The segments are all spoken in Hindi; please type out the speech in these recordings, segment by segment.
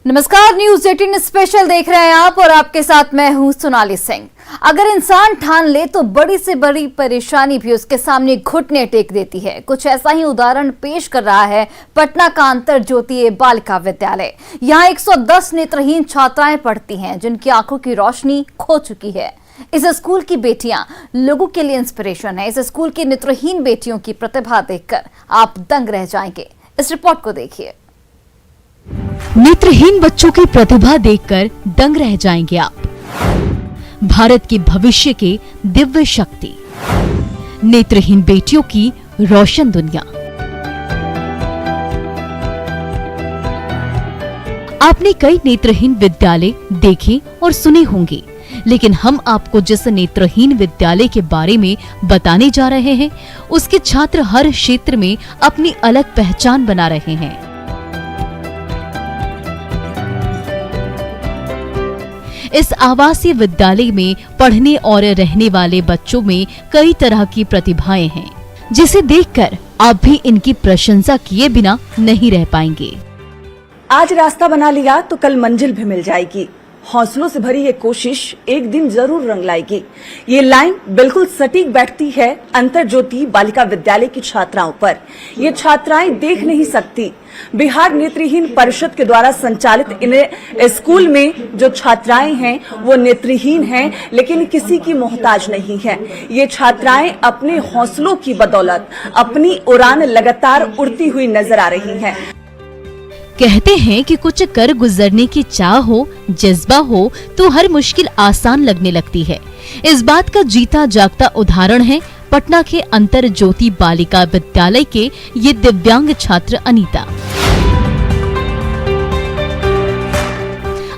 नमस्कार, न्यूज 18 स्पेशल देख रहे हैं आप और आपके साथ मैं हूं सोनाली सिंह। अगर इंसान ठान ले तो बड़ी से बड़ी परेशानी भी उसके सामने घुटने टेक देती है। कुछ ऐसा ही उदाहरण पेश कर रहा है पटना का अंतर ज्योति बालिका विद्यालय। यहाँ 110 नेत्रहीन छात्राएं पढ़ती हैं जिनकी आंखों की रोशनी खो चुकी है। इस स्कूल की बेटियां लोगों के लिए इंस्पिरेशन है। इस स्कूल की नेत्रहीन बेटियों की प्रतिभा देखकर आप दंग रह जाएंगे। इस रिपोर्ट को देखिए। नेत्रहीन बच्चों की प्रतिभा देखकर दंग रह जाएंगे आप। भारत के भविष्य के दिव्य शक्ति, नेत्रहीन बेटियों की रोशन दुनिया। आपने कई नेत्रहीन विद्यालय देखे और सुने होंगे, लेकिन हम आपको जिस नेत्रहीन विद्यालय के बारे में बताने जा रहे हैं, उसके छात्र हर क्षेत्र में अपनी अलग पहचान बना रहे हैं। इस आवासीय विद्यालय में पढ़ने और रहने वाले बच्चों में कई तरह की प्रतिभाएं हैं, जिसे देखकर आप भी इनकी प्रशंसा किए बिना नहीं रह पाएंगे। आज रास्ता बना लिया तो कल मंजिल भी मिल जाएगी। हौसलों से भरी ये कोशिश एक दिन जरूर रंग लाएगी। ये लाइन बिल्कुल सटीक बैठती है अंतर ज्योति बालिका विद्यालय की छात्राओं पर। ये छात्राएं देख नहीं सकती। बिहार नेत्रहीन परिषद के द्वारा संचालित इन स्कूल में जो छात्राएं हैं वो नेत्रहीन हैं, लेकिन किसी की मोहताज नहीं है। ये छात्राएं अपने हौसलों की बदौलत अपनी उड़ान लगातार उड़ती हुई नजर आ रही हैं। कहते हैं कि कुछ कर गुजरने की चाह हो, जज्बा हो तो हर मुश्किल आसान लगने लगती है। इस बात का जीता जागता उदाहरण है पटना के अंतर ज्योति बालिका विद्यालय के ये दिव्यांग छात्र अनीता।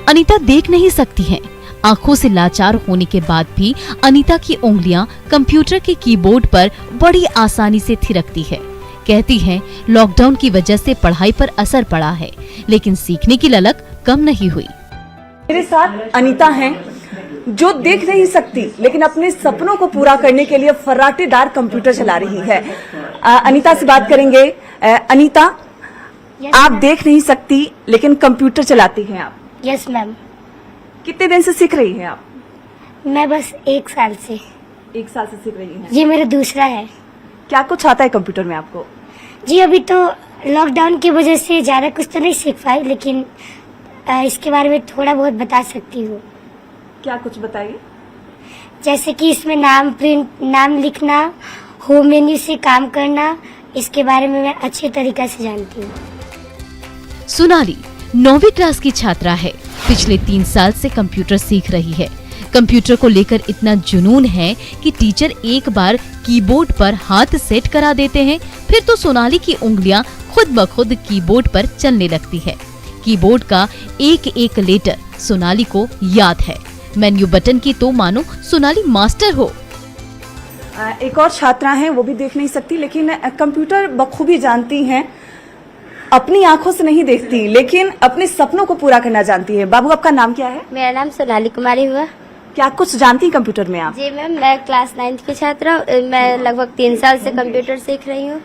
अनीता देख नहीं सकती है। आंखों से लाचार होने के बाद भी अनीता की उंगलियां कंप्यूटर के कीबोर्ड पर बड़ी आसानी से थिरकती है। कहती है लॉकडाउन की वजह से पढ़ाई पर असर पड़ा है, लेकिन सीखने की ललक कम नहीं हुई। मेरे साथ अनीता हैं जो देख नहीं सकती, लेकिन अपने सपनों को पूरा करने के लिए फर्राटेदार कंप्यूटर चला रही है। अनीता से बात करेंगे। अनीता, आप देख नहीं सकती लेकिन कंप्यूटर चलाती हैं आप? Yes ma'am. कितने दिन से सीख रही हैं आप? मैं बस 1 साल से। 1 साल से सीख रही हैं। ये मेरा दूसरा है। क्या कुछ आता है कंप्यूटर में आपको? जी अभी तो लॉकडाउन की वजह से ज्यादा कुछ तो नहीं सीख पाई, लेकिन इसके बारे में थोड़ा बहुत बता सकती हूँ। क्या कुछ बताइए। जैसे कि इसमें नाम लिखना, होम मेन्यू से काम करना, इसके बारे में मैं अच्छे तरीके से जानती हूँ। सोनाली 9वीं क्लास की छात्रा है। पिछले 3 साल से कंप्यूटर सीख रही है। कंप्यूटर को लेकर इतना जुनून है कि टीचर एक बार कीबोर्ड पर हाथ सेट करा देते हैं, फिर तो सोनाली की उंगलियां खुद ब खुद कीबोर्ड पर चलने लगती है। कीबोर्ड का एक एक लेटर सोनाली को याद है। मेन्यू बटन की तो मानो सोनाली मास्टर हो। एक और छात्रा हैं, वो भी देख नहीं सकती लेकिन कंप्यूटर बखूबी जानती हैं। अपनी आंखों से नहीं देखती लेकिन अपने सपनों को पूरा करना जानती है। बाबू, आपका नाम क्या है? मेरा नाम सोनाली कुमारी हुआ। क्या कुछ जानती हैं कंप्यूटर में आप? जी मैम, मैं क्लास 9th की छात्रा हूँ। मैं लगभग 3 साल से कंप्यूटर सीख रही हूँ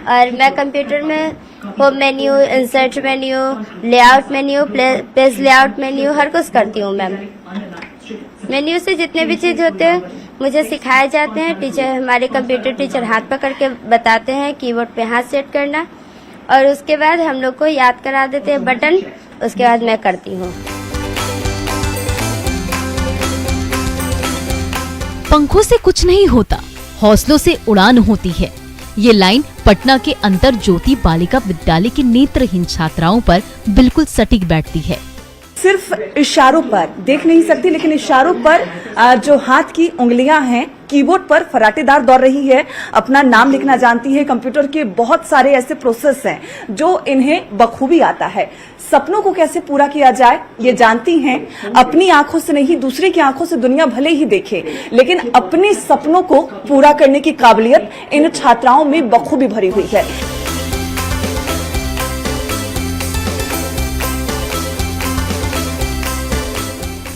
और मैं कंप्यूटर में home menu, insert menu, layout menu, page layout menu हर कुछ करती हूँ मैम। मेन्यू से जितने भी चीज होते हैं मुझे सिखाए जाते हैं। टीचर, हमारे कंप्यूटर टीचर हाथ पकड़ के बताते हैं कीबोर्ड पे हाथ सेट करना, और उसके बाद हम लोग को याद करा देते हैं बटन। उसके बाद मैं करती हूँ। पंखों से कुछ नहीं होता, हौसलों से उड़ान होती है। ये लाइन पटना के अंतर ज्योति बालिका विद्यालय की नेत्रहीन छात्राओं पर बिल्कुल सटीक बैठती है। सिर्फ इशारों पर देख नहीं सकती, लेकिन इशारों पर जो हाथ की उंगलियां हैं कीबोर्ड पर फराटेदार दौड़ रही है। अपना नाम लिखना जानती है। कंप्यूटर के बहुत सारे ऐसे प्रोसेस हैं जो इन्हें बखूबी आता है। सपनों को कैसे पूरा किया जाए ये जानती हैं। अपनी आंखों से नहीं, दूसरे की आंखों से दुनिया भले ही देखे, लेकिन अपने सपनों को पूरा करने की काबिलियत इन छात्राओं में बखूबी भरी हुई है।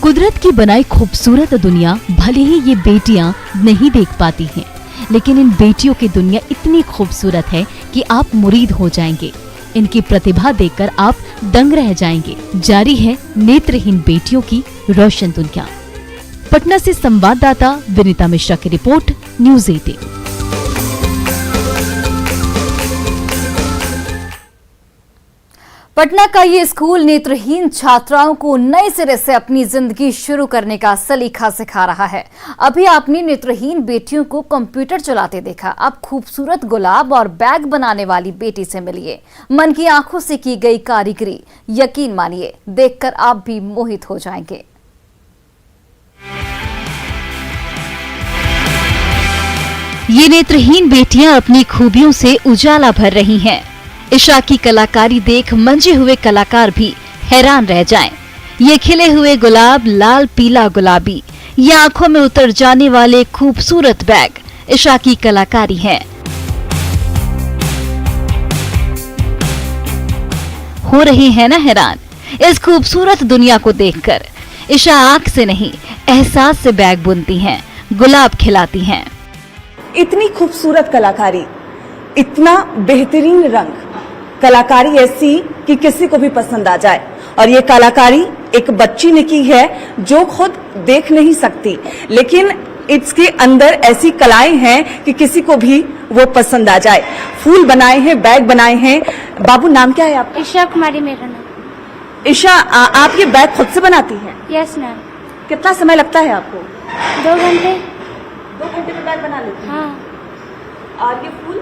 कुदरत की बनाई खूबसूरत दुनिया भले ही ये बेटियां नहीं देख पाती हैं, लेकिन इन बेटियों की दुनिया इतनी खूबसूरत है कि आप मुरीद हो जाएंगे। इनकी प्रतिभा देखकर आप दंग रह जाएंगे। जारी है नेत्रहीन बेटियों की रोशन दुनिया। पटना से संवाददाता विनीता मिश्रा की रिपोर्ट, न्यूज़ 18। पटना का ये स्कूल नेत्रहीन छात्राओं को नए सिरे से अपनी जिंदगी शुरू करने का सलीका सिखा रहा है। अभी आपने नेत्रहीन बेटियों को कंप्यूटर चलाते देखा, अब खूबसूरत गुलाब और बैग बनाने वाली बेटी से मिलिए। मन की आंखों से की गई कारीगरी, यकीन मानिए देखकर आप भी मोहित हो जाएंगे। ये नेत्रहीन बेटियां अपनी खूबियों से उजाला भर रही हैं। ईशा की कलाकारी देख मंजे हुए कलाकार भी हैरान रह जाएं। ये खिले हुए गुलाब, लाल पीला गुलाबी, ये आंखों में उतर जाने वाले खूबसूरत बैग ईशा की कलाकारी है। हो रहे हैं ना हैरान इस खूबसूरत दुनिया को देखकर। ईशा आंख से नहीं, एहसास से बैग बुनती हैं, गुलाब खिलाती हैं। इतनी खूबसूरत कलाकारी, इतना बेहतरीन रंग, कलाकारी ऐसी कि किसी को भी पसंद आ जाए। और ये कलाकारी एक बच्ची ने की है जो खुद देख नहीं सकती, लेकिन इसके अंदर ऐसी कलाएं हैं कि किसी को भी वो पसंद आ जाए। फूल बनाए हैं, बैग बनाए हैं। बाबू, नाम क्या है आपका? ईशा कुमारी मेरा नाम। ईशा, आप ये बैग खुद से बनाती हैं? Yes ma'am. कितना समय लगता है आपको? 2 घंटे। 2 घंटे में बैग बना लेती हैं? हाँ। और ये फूल?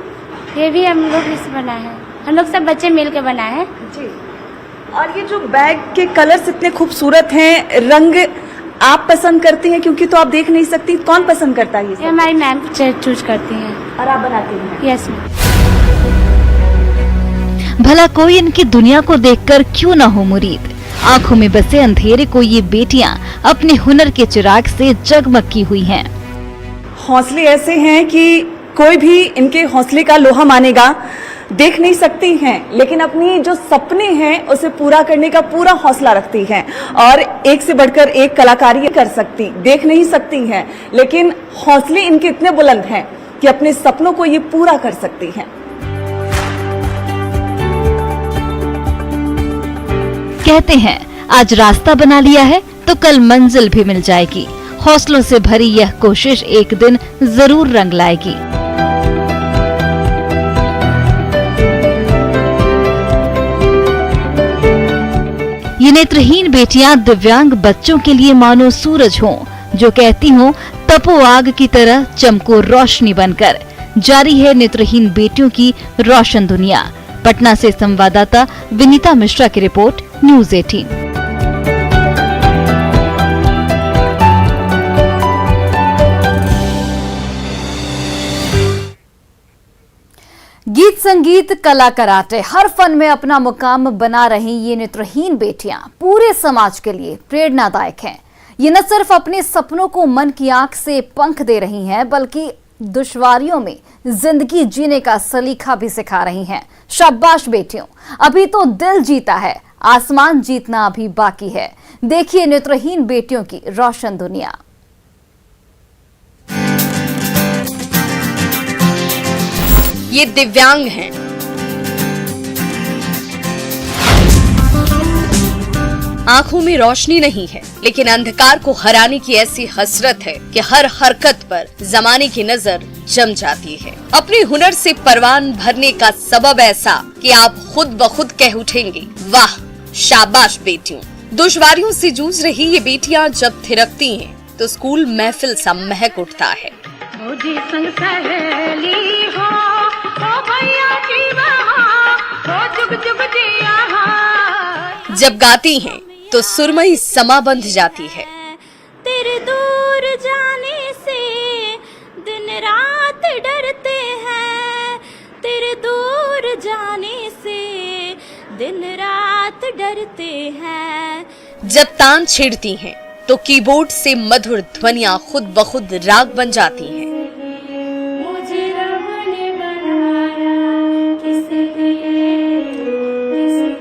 ये भी हम लोग इससे बना है, हम लोग सब बच्चे मिल के बनाए हैं। जी। और ये जो बैग के कलर्स इतने खूबसूरत हैं, रंग आप पसंद करती हैं क्योंकि तो आप देख नहीं सकती, कौन पसंद करता है ये सब? ये हमारी मैम चूज करती हैं। और आप बनाती हैं? Yes ma'am. भला कोई इनकी दुनिया को देखकर क्यों न हो मुरीद। आंखों में बसे अंधेरे को ये बेटियां अपने हुनर के चिराग से जगमग की हुई हैं। हौसले ऐसे हैं कि कोई भी इनके हौसले का लोहा मानेगा। देख नहीं सकती हैं, लेकिन अपनी जो सपने हैं उसे पूरा करने का पूरा हौसला रखती हैं और एक से बढ़कर एक कलाकारी कर सकती। देख नहीं सकती हैं, लेकिन हौसले इनके इतने बुलंद हैं कि अपने सपनों को ये पूरा कर सकती हैं। कहते हैं आज रास्ता बना लिया है तो कल मंजिल भी मिल जाएगी। हौसलों से भरी यह कोशिश एक दिन जरूर रंग लाएगी। ये नेत्रहीन बेटियां दिव्यांग बच्चों के लिए मानो सूरज हों, जो कहती हों तपो आग की तरह चमको रोशनी बनकर। जारी है नेत्रहीन बेटियों की रोशन दुनिया। पटना से संवाददाता विनीता मिश्रा की रिपोर्ट, न्यूज़ 18। गीत, संगीत, कला, कराटे, हर फन में अपना मुकाम बना रही ये नेत्रहीन बेटियां पूरे समाज के लिए प्रेरणादायक हैं। ये न सिर्फ अपने सपनों को मन की आंख से पंख दे रही हैं, बल्कि दुश्वारियों में जिंदगी जीने का सलीका भी सिखा रही हैं। शाबाश बेटियों, अभी तो दिल जीता है, आसमान जीतना अभी बाकी है। देखिए नेत्रहीन बेटियों की रोशन दुनिया। ये दिव्यांग हैं, आंखों में रोशनी नहीं है, लेकिन अंधकार को हराने की ऐसी हसरत है कि हर हरकत पर जमाने की नजर जम जाती है। अपने हुनर से परवान भरने का सबब ऐसा कि आप खुद ब खुद कह उठेंगे, वाह शाबाश बेटियों। दुश्वारियों से जूझ रही ये बेटियां जब थिरकती हैं, तो स्कूल महफिल सा महक उठता है। संग सहेली हो भैया की हो जुग जुग जिया। जब गाती हैं तो सुरमई समा बंध जाती है। तेरे दूर जाने से दिन रात डरते हैं, तेरे दूर जाने से दिन रात डरते हैं। जब तान छेड़ती हैं तो कीबोर्ड से मधुर ध्वनियां खुद ब खुद राग बन जाती हैं। मुझे रब ने बनाया किस लिए, किस लिए।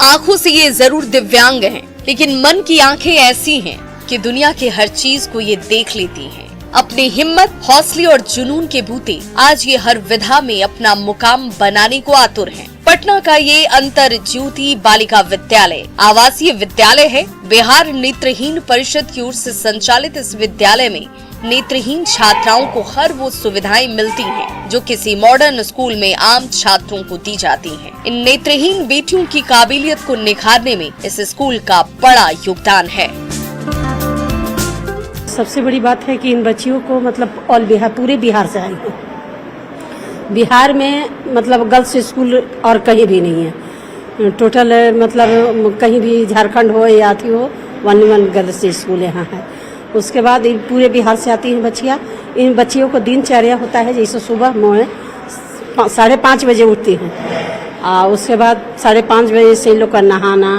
आंखों से ये जरूर दिव्यांग हैं, लेकिन मन की आंखें ऐसी हैं कि दुनिया के हर चीज को ये देख लेती हैं। अपनी हिम्मत, हौसले और जुनून के बूते आज ये हर विधा में अपना मुकाम बनाने को आतुर हैं। पटना का ये अंतर ज्योति बालिका विद्यालय आवासीय विद्यालय है। बिहार नेत्रहीन परिषद की ओर से संचालित इस विद्यालय में नेत्रहीन छात्राओं को हर वो सुविधाएं मिलती हैं जो किसी मॉडर्न स्कूल में आम छात्रों को दी जाती हैं। इन नेत्रहीन बेटियों की काबिलियत को निखारने में इस स्कूल का बड़ा योगदान है। सबसे बड़ी बात है कि इन बच्चियों को मतलब ऑल बिहार, पूरे बिहार से आई है। बिहार में मतलब गर्ल्स स्कूल और कहीं भी नहीं है। टोटल मतलब कहीं भी झारखंड हो या थी हो, 1 गर्ल्स स्कूल यहाँ है। उसके बाद पूरे बिहार से आती हैं बच्चियाँ। इन बच्चियों को दिनचर्या होता है, जैसे सुबह 5:30 बजे उठती हैं। उसके बाद 5:30 बजे से इन लोग का नहाना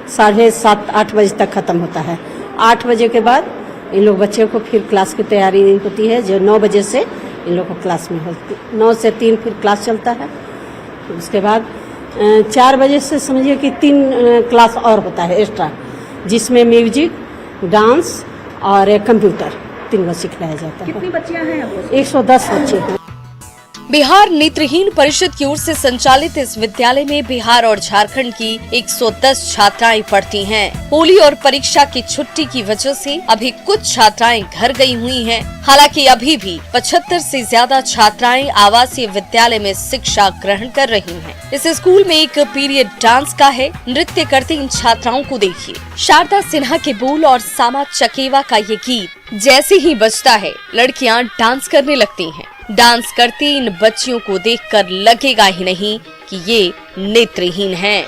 7:30-8 बजे तक ख़त्म होता है। 8 बजे के बाद इन लोग बच्चों को फिर क्लास की तैयारी होती है, जो 9 बजे से इन लोग को क्लास में होती है। 9 से 3 फिर क्लास चलता है। उसके बाद 4 बजे से समझिए कि 3 क्लास और होता है एक्स्ट्रा, जिसमें म्यूजिक, डांस और कंप्यूटर 3 को सिखाया जाता है। कितनी बच्चियां हैं आपको? 110 बच्चे हैं। बिहार नेत्रहीन परिषद की ओर से संचालित इस विद्यालय में बिहार और झारखंड की 110 छात्राएं पढ़ती हैं। होली और परीक्षा की छुट्टी की वजह से अभी कुछ छात्राएं घर गई हुई हैं। हालांकि अभी भी 75 से ज्यादा छात्राएं आवासीय विद्यालय में शिक्षा ग्रहण कर रही हैं। इस स्कूल में एक पीरियड डांस का है। नृत्य करती इन छात्राओं को देखिए। शारदा सिन्हा के बोल और सामा चकेवा का ये गीत जैसे ही बजता है, लड़कियां डांस करने लगती हैं। डांस करती इन बच्चियों को देखकर लगेगा ही नहीं कि ये नेत्रहीन हैं।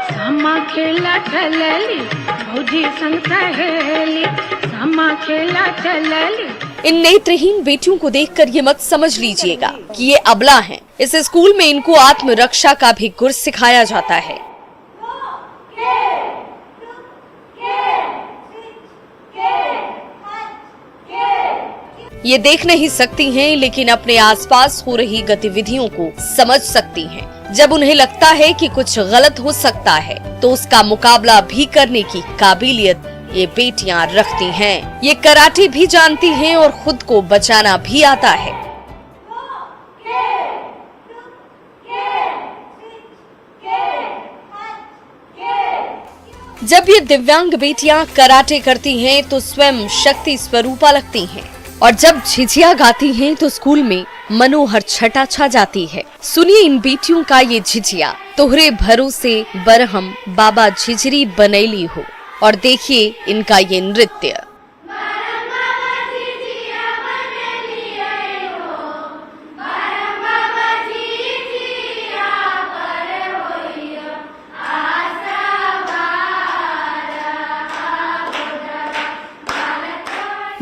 सामा खेला चलली भौजी संग सहेली, सामा खेला चलली। इन नेत्रहीन बेटियों को देखकर ये मत समझ लीजिएगा कि ये अबला हैं। इस स्कूल में इनको आत्मरक्षा का भी गुर सिखाया जाता है। ये देख नहीं सकती हैं, लेकिन अपने आसपास हो रही गतिविधियों को समझ सकती हैं। जब उन्हें लगता है कि कुछ गलत हो सकता है तो उसका मुकाबला भी करने की काबिलियत ये बेटियां रखती हैं। ये कराटे भी जानती हैं और खुद को बचाना भी आता है। जब ये दिव्यांग बेटियां कराटे करती हैं तो स्वयं शक्ति स्वरूपा लगती हैं, और जब झिझिया गाती हैं तो स्कूल में मनोहर छटा छा जाती है। सुनिए इन बेटियों का ये झिझिया, तोहरे भरोसे बरहम बाबा झिझरी बनैली हो, और देखिए इनका ये नृत्य।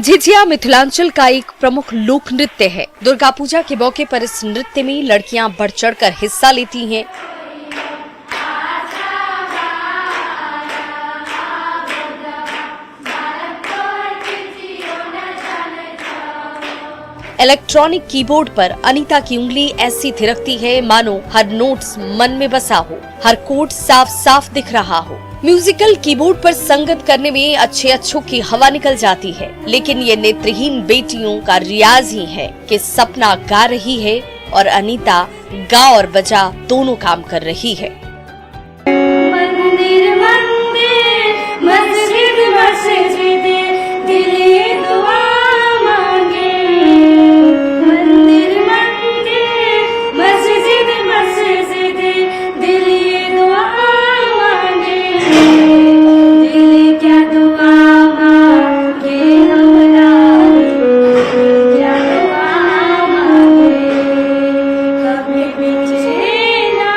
झिझिया मिथिलांचल का एक प्रमुख लोक नृत्य है। दुर्गा पूजा के मौके पर इस नृत्य में लड़कियां बढ़ चढ़कर हिस्सा लेती हैं। इलेक्ट्रॉनिक कीबोर्ड पर अनीता की उंगली ऐसी थिरकती है मानो हर नोट्स मन में बसा हो, हर कोड साफ साफ दिख रहा हो। म्यूजिकल कीबोर्ड पर संगत करने में अच्छों की हवा निकल जाती है, लेकिन ये नेत्रहीन बेटियों का रियाज ही है कि सपना गा रही है और अनीता गा और बजा दोनों काम कर रही है। मंदिर मंदिर मस्जिद मस्जिद दिल ये दुआ मांगे, मंदिर मंदिर मस्जिद मस्जिद दिल ये दुआ मांगे, दिल क्या दुआ मांगे हमरा, क्या दुआ मांगे, कभी बिछे ना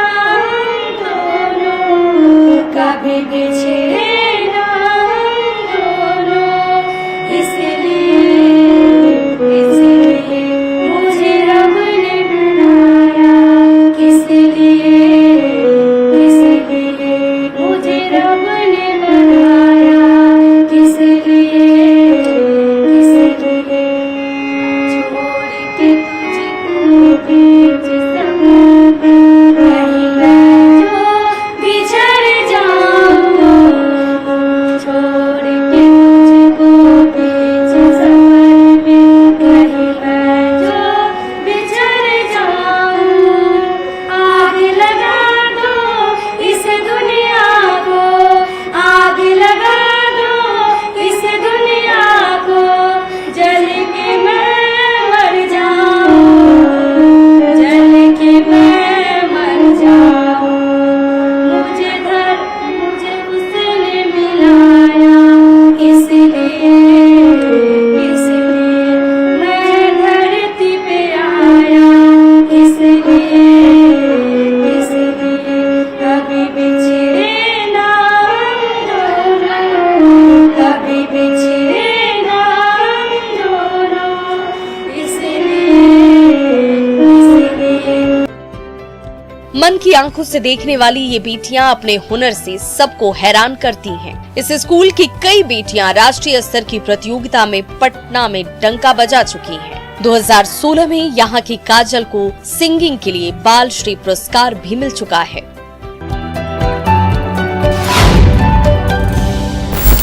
मन की आंखों से देखने वाली ये बेटियां अपने हुनर से सबको हैरान करती हैं। इस स्कूल की कई बेटियां राष्ट्रीय स्तर की प्रतियोगिता में पटना में डंका बजा चुकी हैं। 2016 में यहाँ की काजल को सिंगिंग के लिए बाल श्री पुरस्कार भी मिल चुका है।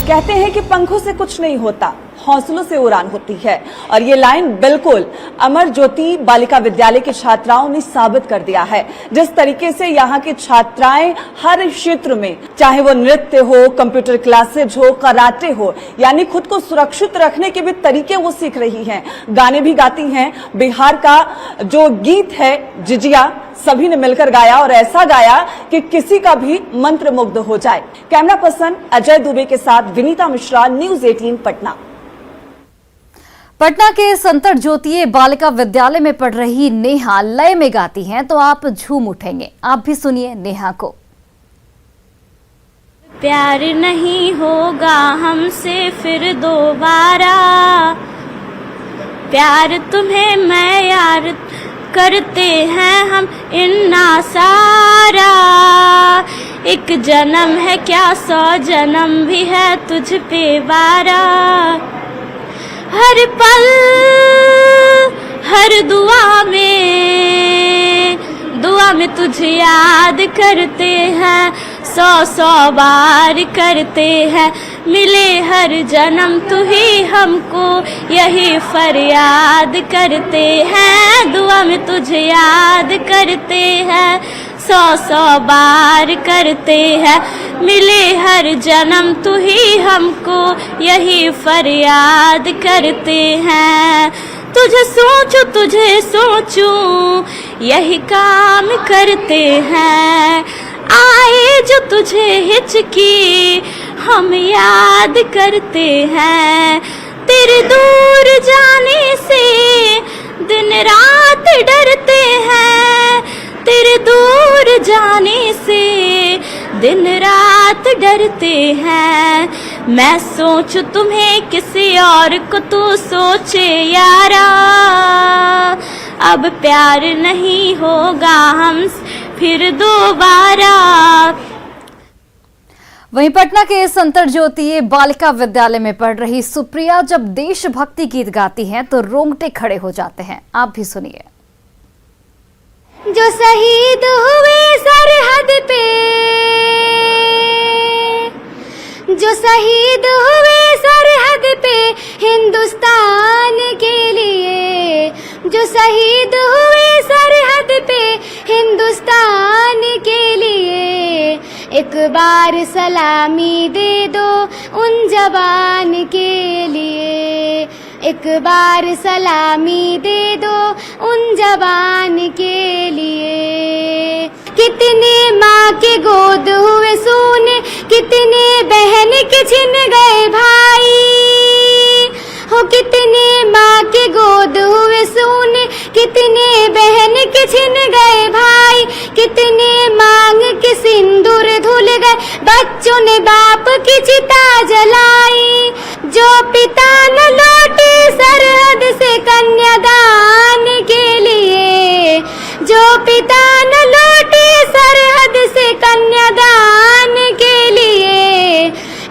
कहते हैं कि पंखों से कुछ नहीं होता, हौसलों से उड़ान होती है। और ये लाइन बिल्कुल अमर ज्योति बालिका विद्यालय की छात्राओं ने साबित कर दिया है। जिस तरीके से यहाँ की छात्राएं हर क्षेत्र में, चाहे वो नृत्य हो, कंप्यूटर क्लासेज हो, कराटे हो, यानी खुद को सुरक्षित रखने के भी तरीके वो सीख रही हैं, गाने भी गाती हैं। बिहार का जो गीत है जिजिया, सभी ने मिलकर गाया और ऐसा गाया कि किसी का भी मंत्र मुग्ध हो जाए। कैमरा पर्सन अजय दुबे के साथ विनीता मिश्रा, न्यूज़ 18 पटना। पटना के संतर ज्योतिए बालिका विद्यालय में पढ़ रही नेहा लय में गाती हैं तो आप झूम उठेंगे। आप भी सुनिए नेहा को। प्यार नहीं होगा हमसे फिर दोबारा, प्यार तुम्हें मैं यार करते हैं हम इन्ना सारा। एक जन्म है क्या 100 जन्म भी है तुझ पे वारा। हर पल हर दुआ में तुझे याद करते हैं, 100 बार करते हैं। मिले हर जन्म तू ही हमको यही फरियाद करते हैं। दुआ में तुझे याद करते हैं, 100 बार करते हैं। मिले हर जन्म तू ही हमको यही फरियाद करते हैं। तुझे सोचूं यही काम करते हैं। आए जो तुझे हिचकी हम याद करते हैं। तेरे दूर जाने से दिन रात डरते हैं। तेरे दूर जाने से दिन रात डरते हैं। मैं सोचूं तुम्हें किसी और को तू सोचे यारा। अब प्यार नहीं होगा हम फिर दोबारा। वहीं पटना के संतर ज्योतिए बालिका विद्यालय में पढ़ रही सुप्रिया जब देशभक्ति गीत गाती हैं तो रोंगटे खड़े हो जाते हैं। आप भी सुनिए। जो शहीद हुए सरहद पे, जो शहीद हुए सरहद पे हिंदुस्तान के लिए, जो शहीद हुए सरहद पे हिंदुस्तान के लिए। एक बार सलामी दे दो उन जवान के लिए। एक बार सलामी दे दो उन जवान के लिए। कितने माँ के गोद हुए सोने, कितने बहन के छिन गए भाई हो। कितने माँ के गोद हुए सोने, कितने बहन के छिन गए भाई। कितने मांग के सिंदूर धुल गए, बच्चों ने बाप की चिता जलाई। जो पिता न लौटे सरहद से कन्यादान के लिए, जो पिता न लौटे सरहद से कन्यादान के लिए।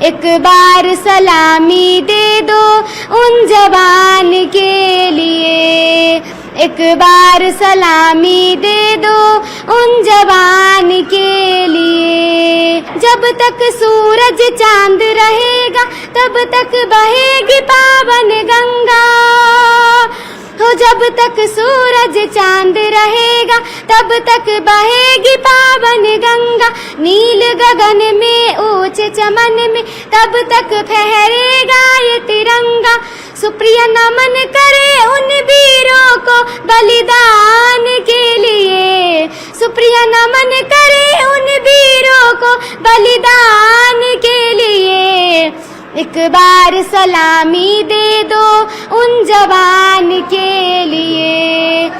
एक बार सलामी दे दो उन जवान के लिए। एक बार सलामी दे दो उन जवान के लिए। जब तक सूरज चांद रहेगा तब तक बहेगी पावन गंगा हो। जब तक सूरज चांद रहेगा तब तक बहेगी पावन गंगा। नील गगन में ऊंचे चमन में तब तक फहरेगा ये तिरंगा। सुप्रिया नमन करे उन वीरों को बलिदान के लिए। सुप्रिया नमन करे उन वीरों को बलिदान के लिए। एक बार सलामी दे दो उन जवान के लिए।